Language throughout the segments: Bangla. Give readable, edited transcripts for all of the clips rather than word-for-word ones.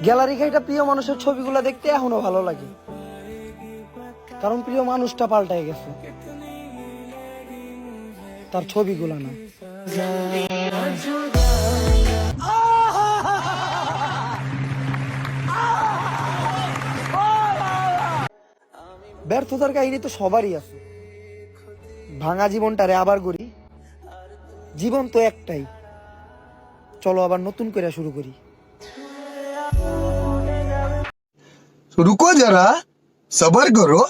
গ্যালারি ঘাইটা প্রিয় মানুষের ছবিগুলো দেখতে এখনো ভালো লাগে, কারণ প্রিয় মানুষটা পাল্টায় গেছে, তার ছবিগুলো না। ব্যর্থতার কাহিনী তো সবারই আছে। ভাঙা জীবনটারে আবার গড়ি, জীবন তো একটাই, চলো আবার নতুন করে শুরু করি। रुको जरा सबर करो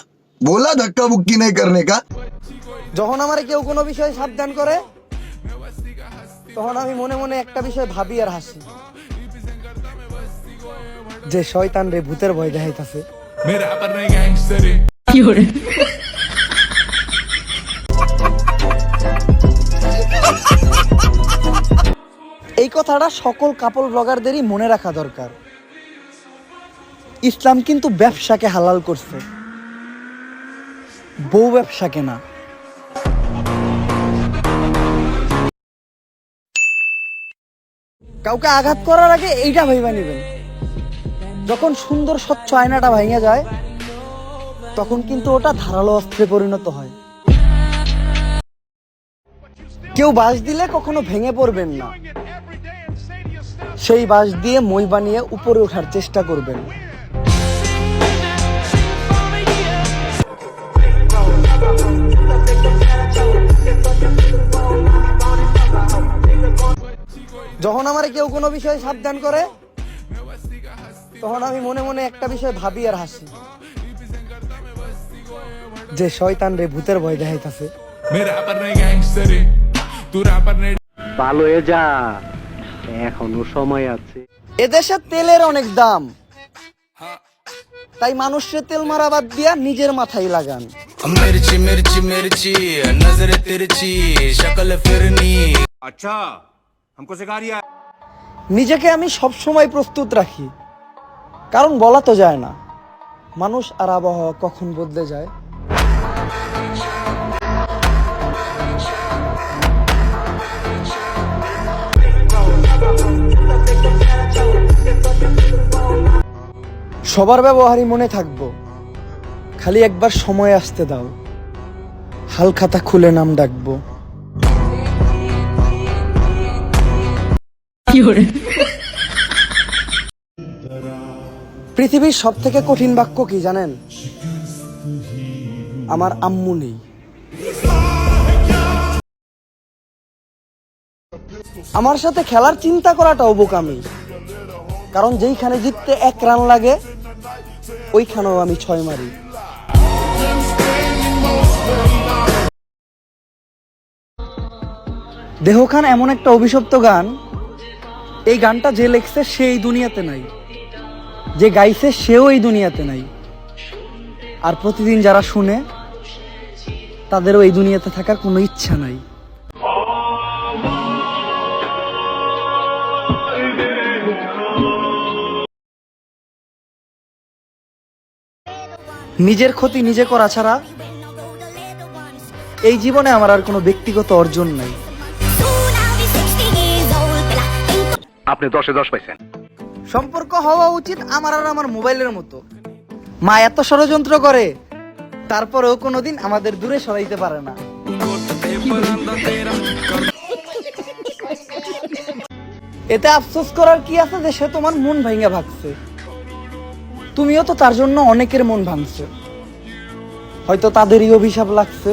बोला धक्का बुक्की नहीं करने का। যখন আমার কেউ কোনো বিষয়ে সাবধান করে, তখন আমি মনে মনে একটা বিষয় ভাবি আর হাসি, যে শয়তান রে ভূতের ভয় দেখাইতাছে। এই কথাটা সকল কাপল ব্লগারদেরই মনে রাখা দরকার। ইসলাম কিন্তু ব্যবসাকে হালাল করছে, বউ ব্যবসাকে না। কাউকে আঘাত করার আগে এইটা ভাইবা নেবেন, যখন সুন্দর স্বচ্ছ আয়নাটা ভাঙে যায়, তখন কিন্তু ওটা ধারালো অস্ত্রে পরিণত হয়। কেউ বাঁশ দিলে কখনো ভেঙে পড়বেন না, সেই বাঁশ দিয়ে মই বানিয়ে উপরে ওঠার চেষ্টা করবেন। যখন আমার কেউ কোনো বিষয়ে সাবধান করে, তখন আমি মনে মনে একটা বিষয় ভাবি আর হাসি, যে শয়তান রে ভূতের ভয় দেখাইতাছে। ভালো হয়ে যা, এখনো সময় আছে। এদেশে তেলের অনেক দাম, তাই মানুষের তেল মারা বাদ দিয়া নিজের মাথায় লাগান। मिर्ची मिर्ची मिर्ची नजर तिरछी शक्ल फिरनी। अच्छा हमको सिखा रिया। নিজেকে আমি সব সময় প্রস্তুত রাখি, কারণ বলা তো যায় না মানুষ আর আবহাওয়া কখন বদলে যায়। সবার ব্যবহারই মনে থাকবো, খালি একবার সময় আসতে দাও, হাল খাতা খুলে নাম ডাকবো। পৃথিবীর সব থেকে কঠিন বাক্য কি জানেন? আমার আম্মু নেই। আমার সাথে খেলার চিন্তা করাটাও বোকামি, কারণ যেইখানে জিততে 1 রান লাগে, ওইখানেও আমি 6 মারি। দেহখান এমন একটা অভিশপ্ত গান, এই গানটা যে লেখছে সে এই দুনিয়াতে নাই, যে গাইছে সেও এই দুনিয়াতে নাই, আর প্রতিদিন যারা শুনে তাদেরও এই দুনিয়াতে থাকার কোনো ইচ্ছা নাই। নিজের ক্ষতি নিজে করা ছাড়া এই জীবনে আমার আর কোনো ব্যক্তিগত অর্জন নাই। আপনি 10-এ 10 পাইছেন। সম্পর্ক হওয়া উচিত আমার আর আমার মোবাইলের মতো। মা এত ষড়যন্ত্র করে, তারপরেও কোনোদিন আমাদের দূরে সরাইতে পারে না। এতে আফসোস করার কি আছে যে সে তোমার মন ভাঙা ভাগছে? তুমিও তো তার জন্য অনেকের মন ভাঙছো, হয়তো তাদেরই অভিশাপ লাগছে।